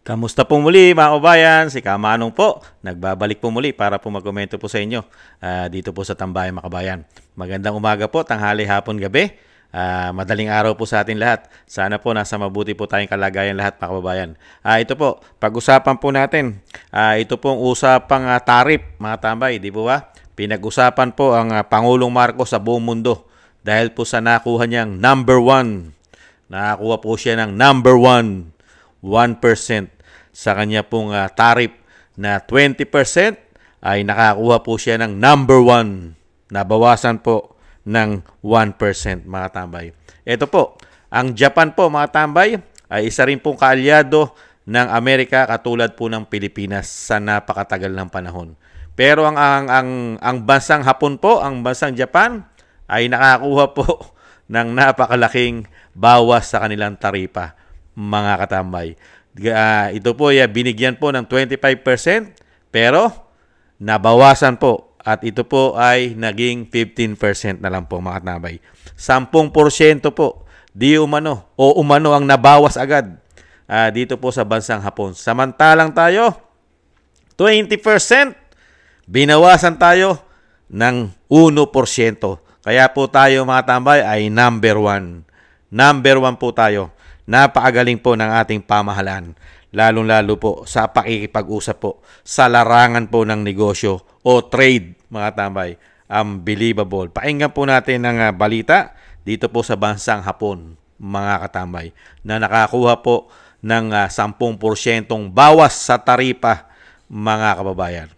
Kamusta po muli mga kabayan? Si Kamanong po. Nagbabalik po muli para po magkomento po sa inyo dito po sa Tambayan mga kabayan. Magandang umaga po, tanghali, hapon, gabi. Madaling araw po sa atin lahat. Sana po nasa mabuti po tayong kalagayan lahat mga kababayan. Ito po, pag-usapan po natin. Ito pong usapang tarif mga tambay, di po ba? Pinag-usapan po ang Pangulong Marcos sa buong mundo dahil po sa nakuha niyang number 1. Nakakuha po siya ng number 1% sa kanya pong tarif na 20% ay nakakuha po siya ng number 1. Nabawasan po ng 1% mga tambay. Ito po, ang Japan po mga tambay ay isa rin pong kaalyado ng Amerika katulad po ng Pilipinas sa napakatagal ng panahon. Pero ang bansang Hapon po, ang bansang Japan ay nakakuha po ng napakalaking bawas sa kanilang taripa mga katambay. Ito po ay binigyan po ng 25% pero nabawasan po at ito po ay naging 15% na lang po mga katambay. 10% po di umano o umano ang nabawas agad dito po sa bansang Hapon. Samantalang tayo 20% binawasan tayo ng 1%. Kaya po tayo mga tambay ay number 1. Number 1 po tayo. Napakagaling po ng ating pamahalaan. Lalong-lalo po sa pakikipag-usap po sa larangan po ng negosyo o trade mga tambay. Unbelievable. Pakinggan po natin ang balita dito po sa bansang Hapon mga katambay na nakakuha po ng 10% bawas sa taripa mga kababayan.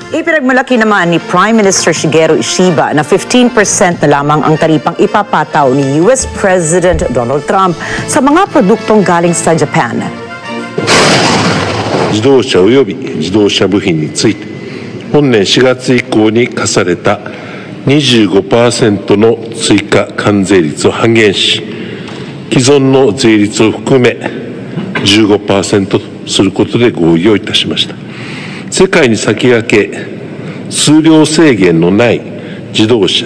Ipinagmalaki naman ni Prime Minister Shigeru Ishiba na 15% na lamang ang taripang ipapataw ni US President Donald Trump sa mga produktong galing sa Japan. 自動車及び自動車部品について本年4月以降に課された 25% の追加関税率を半減し既存の税率を含め 15% とすることで合意をいたしました。世界に先駆け数量制限のない自動車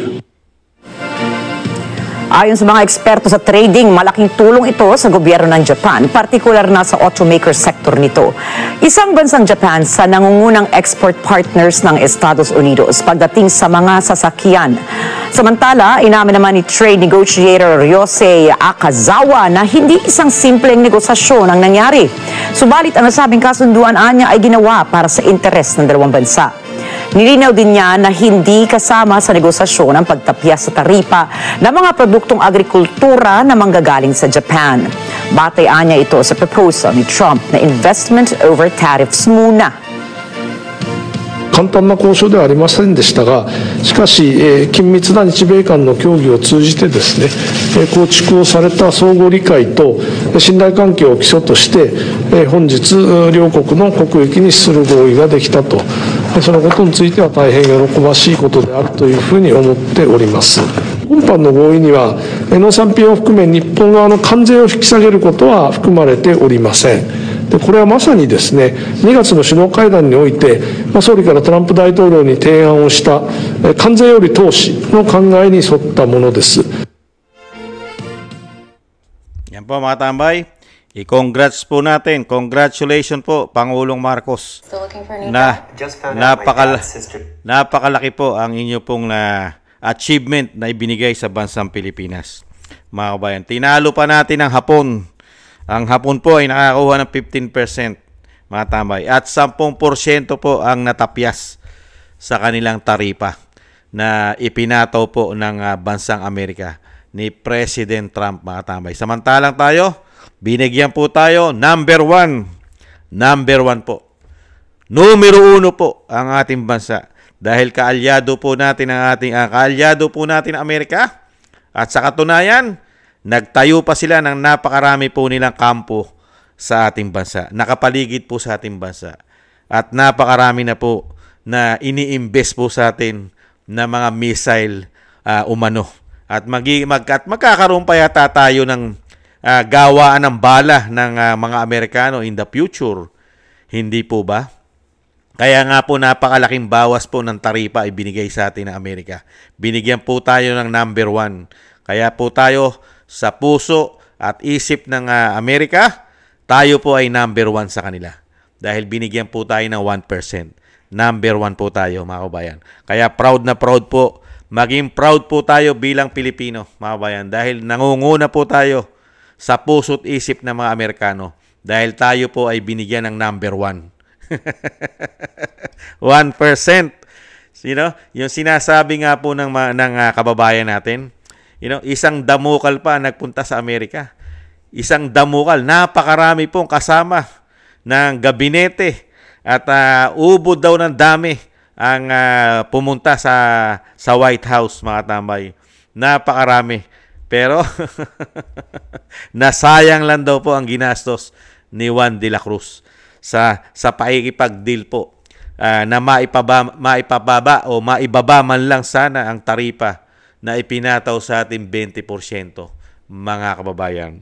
Ayon sa mga eksperto sa trading, malaking tulong ito sa gobyerno ng Japan, partikular na sa automaker sector nito. Isang bansang Japan sa nangungunang export partners ng Estados Unidos pagdating sa mga sasakyan. Samantala, inamin naman ni trade negotiator Ryosei Akazawa na hindi isang simpleng negosasyon ang nangyari. Subalit ang nasabing kasunduan niya ay ginawa para sa interes ng dalawang bansa. Nilinaw din niya na hindi kasama sa negosasyon ang pagtapyas sa taripa ng mga produktong agrikultura na manggagaling sa Japan. Batay niya ito sa proposal ni Trump na investment over tariffs muna. 簡単な交渉ではありませんでしたが、しかし、緊密な日米間の協議を通じてですね、構築をされた相互理解と信頼関係を基礎として、本日両国の国益に資する合意ができたと、そのことについては大変喜ばしいことであるというふうに思っております。今般の合意には農産品を含め日本側の関税を引き下げることは含まれておりません。でこれはまさにですね、2月の首脳会談において、総理からトランプ大統領に提案をした関税より投資の考えに沿ったものです。Yan po mga tambay. I-congrats po natin. Congratulations po, Pangulong Marcos. Napakalaki po ang inyo pong achievement na ibinigay sa bansang Pilipinas. Mga kabayan, tinalo pa natin ang Hapon. Ang Hapon po ay nakakuha ng 15%, mga tambay. At 10% po ang natapyas sa kanilang taripa na ipinataw po ng bansang Amerika ni President Trump, mga tambay. Samantalang tayo, binigyan po tayo number 1. Number 1 po. Numero 1 po ang ating bansa. Dahil kaalyado po natin ang kaalyado po natin ang Amerika. At sa katunayan, nagtayo pa sila ng napakarami po nilang kampo sa ating bansa. Nakapaligid po sa ating bansa. At napakarami na po na ini-invest po sa atin na mga missile umano. At magkakaroon pa yata tayo ng gawaan ng bala ng mga Amerikano in the future. Hindi po ba? Kaya nga po napakalaking bawas po ng taripa ay binigay sa atin ng Amerika. Binigyan po tayo ng number 1. Kaya po tayo sa puso at isip ng Amerika tayo po ay number 1 sa kanila. Dahil binigyan po tayo ng 1%. Number 1 po tayo, mga kabayan. Kaya proud na proud po. Maging proud po tayo bilang Pilipino, mga kabayan. Dahil nangunguna po tayo sa puso't isip ng mga Amerikano. Dahil tayo po ay binigyan ng number 1. 1%. Yung sinasabi nga po ng kababayan natin, isang damukal pa nagpunta sa Amerika. Isang damukal, napakarami pong kasama ng gabinete at ubod daw ng dami ang pumunta sa White House, mga tambay. Napakarami. Pero nasayang lang daw po ang ginastos ni Juan de la Cruz sa paikipag-deal po na maipababa o maibaba man lang sana ang taripa na ipinataw sa ating 20%, mga kababayan.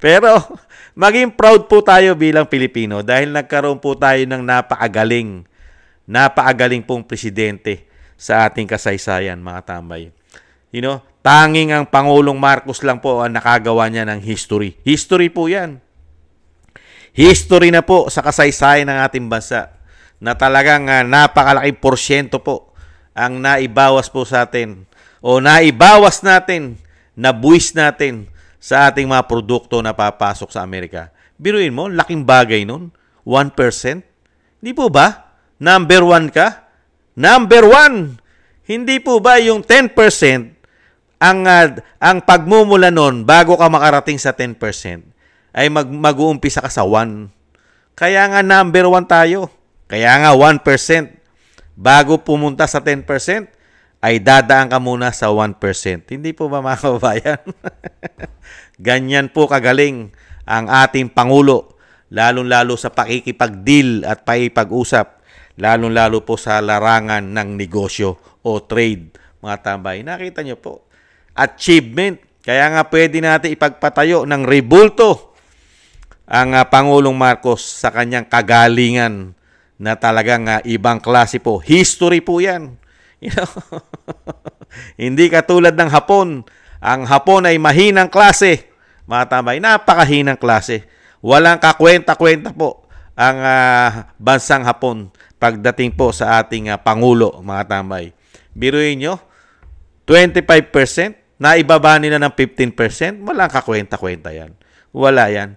Pero maging proud po tayo bilang Pilipino dahil nagkaroon po tayo ng napakagaling pong presidente sa ating kasaysayan, mga tambay. Tanging ang Pangulong Marcos lang po ang nakagawa niya ng history. History po yan. History na po sa kasaysayan ng ating bansa na talagang napakalaking porsyento po ang naibawas po sa atin o naibawas natin, nabuwis natin sa ating mga produkto na papasok sa Amerika. Biruin mo, laking bagay nun. 1%. Hindi po ba? Number 1 ka? Number 1! Hindi po ba yung 10% ang pagmumula nun bago ka makarating sa 10% ay mag-uumpisa ka sa 1. Kaya nga number 1 tayo. Kaya nga 1%. Bago pumunta sa 10%, ay dadaan ka muna sa 1%. Hindi po ba, mga kababayan? Ganyan po kagaling ang ating Pangulo, lalong-lalo sa pakikipag-deal at pakikipag-usap, lalong-lalo po sa larangan ng negosyo o trade, mga tambay. Nakita nyo po, achievement. Kaya nga pwede natin ipagpatayo ng rebulto ang Pangulong Marcos sa kanyang kagalingan na talagang ibang klase po. History po yan. Hindi katulad ng Hapon. Ang Hapon ay mahinang klase. Mga tambay, napakahinang klase. Walang kakwenta-kwenta po ang bansang Hapon pagdating po sa ating Pangulo, mga tambay. Biruin nyo, 25%, naibaba nila ng 15%, walang kakwenta-kwenta yan. Wala yan.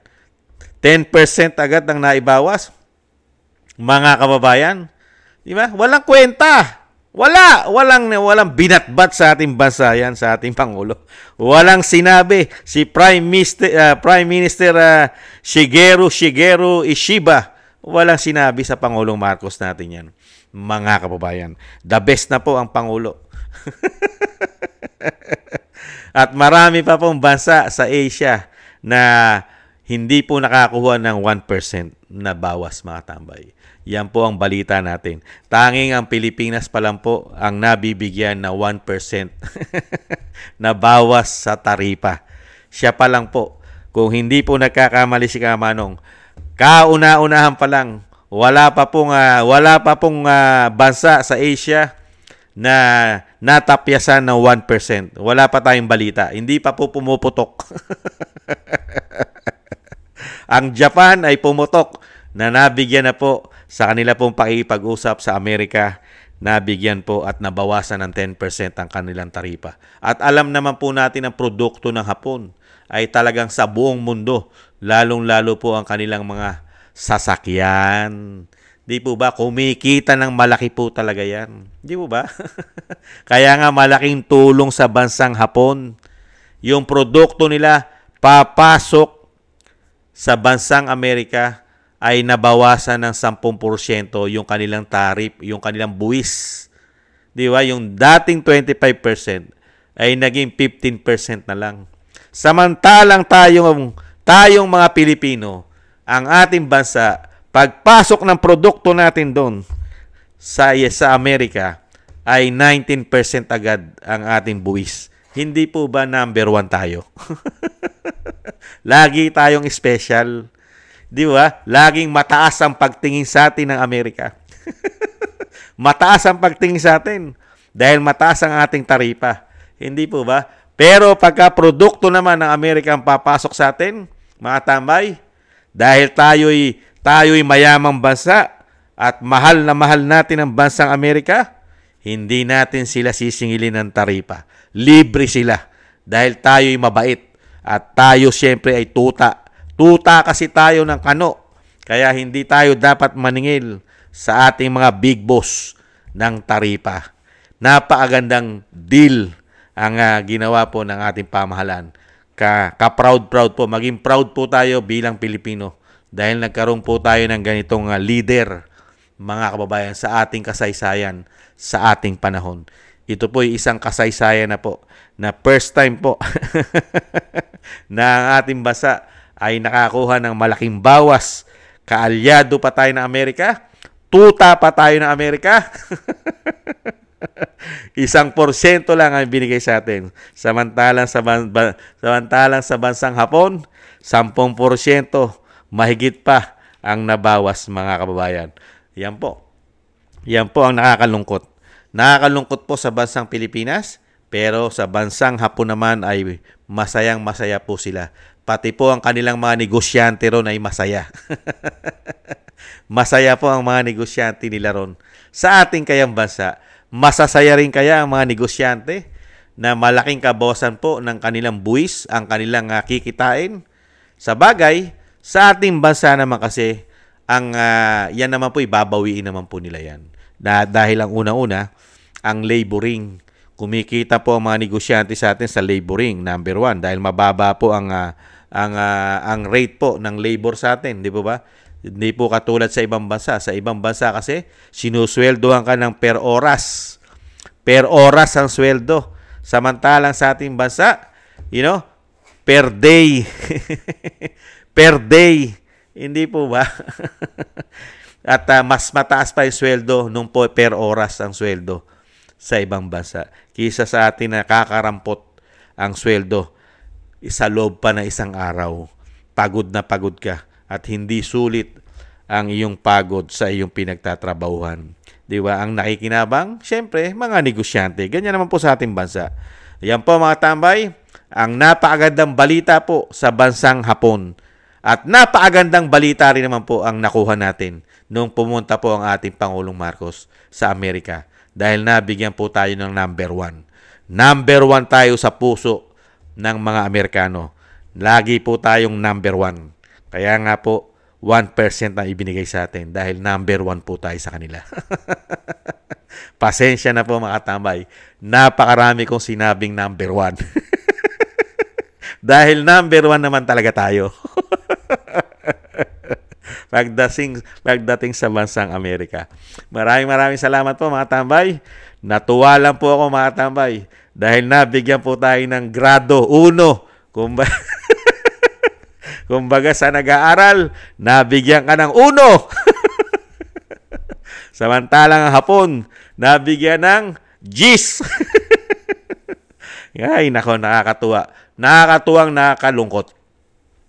10% agad ang naibawas. Mga kababayan, di ba? Walang kwenta. Walang binatbat sa ating bansa yan, sa ating Pangulo. Walang sinabi si Prime Minister Shigeru Ishiba. Walang sinabi sa Pangulong Marcos natin yan. Mga kababayan, the best na po ang Pangulo. At marami pa pong bansa sa Asia na hindi po nakakuha ng 1% na bawas, mga tambay. Yan po ang balita natin. Tanging ang Pilipinas pa lang po ang nabibigyan na 1% na bawas sa taripa. Siya pa lang po. Kung hindi po nagkakamali si Kamanong, kauna-unahan pa lang, wala pa pong bansa sa Asia na natapyasan ng 1%. Wala pa tayong balita. Hindi pa po pumuputok. Ang Japan ay pumutok na nabigyan na po sa kanila pong pakikipag-usap sa Amerika, nabigyan po at nabawasan ng 10% ang kanilang taripa. At alam naman po natin ang produkto ng Hapon ay talagang sa buong mundo, lalong-lalo po ang kanilang mga sasakyan. Di po ba? Kumikita ng malaki po talaga yan. Di po ba? Kaya nga malaking tulong sa bansang Hapon. Yung produkto nila papasok sa bansang Amerika ay nabawasan ng 10% yung kanilang tarif, yung kanilang buwis. Di ba? Yung dating 25% ay naging 15% na lang. Samantalang tayong mga Pilipino, ang ating bansa, pagpasok ng produkto natin doon sa Amerika ay 19% agad ang ating buwis. Hindi po ba number 1 tayo? Lagi tayong special. Di ba? Laging mataas ang pagtingin sa atin ng Amerika. Mataas ang pagtingin sa atin dahil mataas ang ating taripa. Hindi po ba? Pero pagka produkto naman ng Amerika ang papasok sa atin, mga tambay, dahil tayo'y mayamang bansa at mahal na mahal natin ang bansang Amerika, hindi natin sila sisingilin ng taripa. Libre sila dahil tayo'y mabait at tayo siyempre ay tuta. Tuta kasi tayo ng kano. Kaya hindi tayo dapat maningil sa ating mga big boss ng taripa. Napakagandang deal ang ginawa po ng ating pamahalaan. Ka-proud po. Maging proud po tayo bilang Pilipino dahil nagkaroon po tayo ng ganitong leader, mga kababayan, sa ating kasaysayan, sa ating panahon. Ito po ay isang kasaysayan na po, na first time po na ang ating bansa ay nakakuha ng malaking bawas. Kaalyado pa tayo ng Amerika, tuta pa tayo ng Amerika. 1% lang ang binigay sa atin. Samantalang sa bansang Hapon, 10% mahigit pa ang nabawas, mga kababayan. Yan po ang nakakalungkot. Nakakalungkot po sa bansang Pilipinas, pero sa bansang Hapon naman ay masayang-masaya po sila. Pati po ang kanilang mga negosyante ron ay masaya. Masaya po ang mga negosyante nila ron. Sa ating kayang bansa, masasaya rin kaya ang mga negosyante na malaking kabawasan po ng kanilang buwis, ang kanilang kikitain? Sa bagay, sa ating bansa naman kasi, yan naman po, ibabawiin naman po nila yan. Dahil ang una-una, ang laboring. Kumikita po ang mga negosyante sa atin sa laboring, number 1, dahil mababa po ang rate po ng labor sa atin, di po ba? Hindi po katulad sa ibang bansa. Sa ibang bansa kasi, sinusweldohan ka ng per oras. Per oras ang sweldo. Samantalang sa ating bansa, per day. Per day. Hindi po ba? At mas mataas pa yung sweldo nung po per oras ang sweldo sa ibang bansa. Kisa sa atin na kakarampot ang sweldo sa loob pa na isang araw. Pagod na pagod ka at hindi sulit ang iyong pagod sa iyong pinagtatrabahuhan. Di ba? Ang nakikinabang, syempre, mga negosyante. Ganyan naman po sa ating bansa. Yan po, mga tambay, ang napakagandang balita po sa bansang Hapon. At napakagandang balita rin naman po ang nakuha natin nung pumunta po ang ating Pangulong Marcos sa Amerika. Dahil nabigyan po tayo ng number 1. Number 1 tayo sa puso ng mga Amerikano. Lagi po tayong number 1. Kaya nga po, 1% ang ibinigay sa atin dahil number 1 po tayo sa kanila. Pasensya na po, mga tambay. Napakarami kong sinabing number 1. Dahil number 1 naman talaga tayo. Pagdating sa bansang Amerika. Maraming salamat po, mga tambay. Natuwa lang po ako, mga tambay, dahil nabigyan po tayo ng grado 1. Kumbaga sa nag-aaral, nabigyan ka ng 1. Samantalang ang Hapon, nabigyan ng G's. Ay, nako, nakakatuwa. Nakakatuwang nakakalungkot.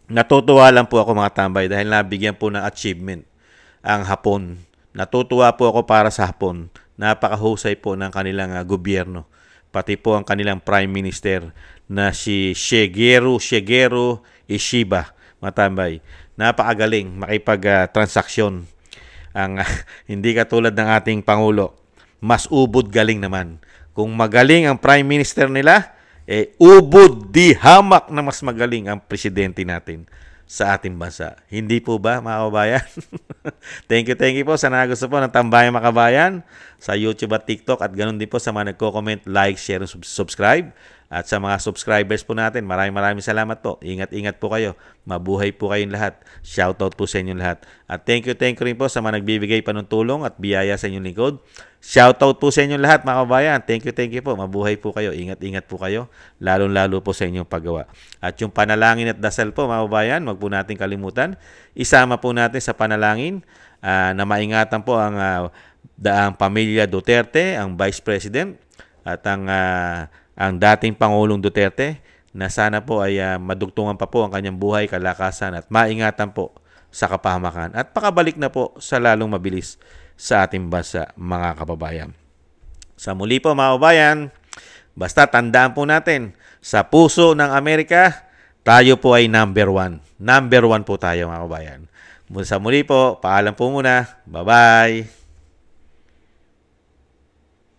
Natutuwa lang po ako, mga tambay, dahil nabigyan po ng achievement ang Hapon. Natutuwa po ako para sa Hapon. Napakahusay po ng kanilang gobyerno. Pati po ang kanilang Prime Minister na si Shigeru Ishiba, mga tambay. Napakagaling makipag-transaksyon. Hindi katulad ng ating Pangulo. Mas ubod galing naman. Kung magaling ang Prime Minister nila, ubod di hamak na mas magaling ang presidente natin sa ating bansa. Hindi po ba, mga kababayan? Thank you po sa nagusto po ng Tambayang Makabayan sa YouTube at TikTok, at ganoon din po sa mga nagko-comment, like, share, and subscribe. At sa mga subscribers po natin, maraming salamat po. Ingat po kayo. Mabuhay po kayong lahat. Shoutout po sa inyong lahat. At thank you rin po sa mga nagbibigay pa ng tulong at biyaya sa inyong lingkod. Shoutout po sa inyong lahat, mga kabayan. Thank you po. Mabuhay po kayo. Ingat po kayo. Lalo po sa inyong paggawa. At yung panalangin at dasal po, mga kabayan, wag po natin kalimutan. Isama po natin sa panalangin na maingatan po ang pamilya Duterte, ang Vice President, at ang dating Pangulong Duterte, na sana po ay madugtungan pa po ang kanyang buhay, kalakasan, at maingatan po sa kapahamakan at pakabalik na po sa lalong mabilis sa ating bansa, mga kababayan. Sa muli po, mga kababayan, basta tandaan po natin, sa puso ng Amerika, tayo po ay number 1. Number 1 po tayo mga kabayan. Sa muli po, paalam po muna. Bye-bye!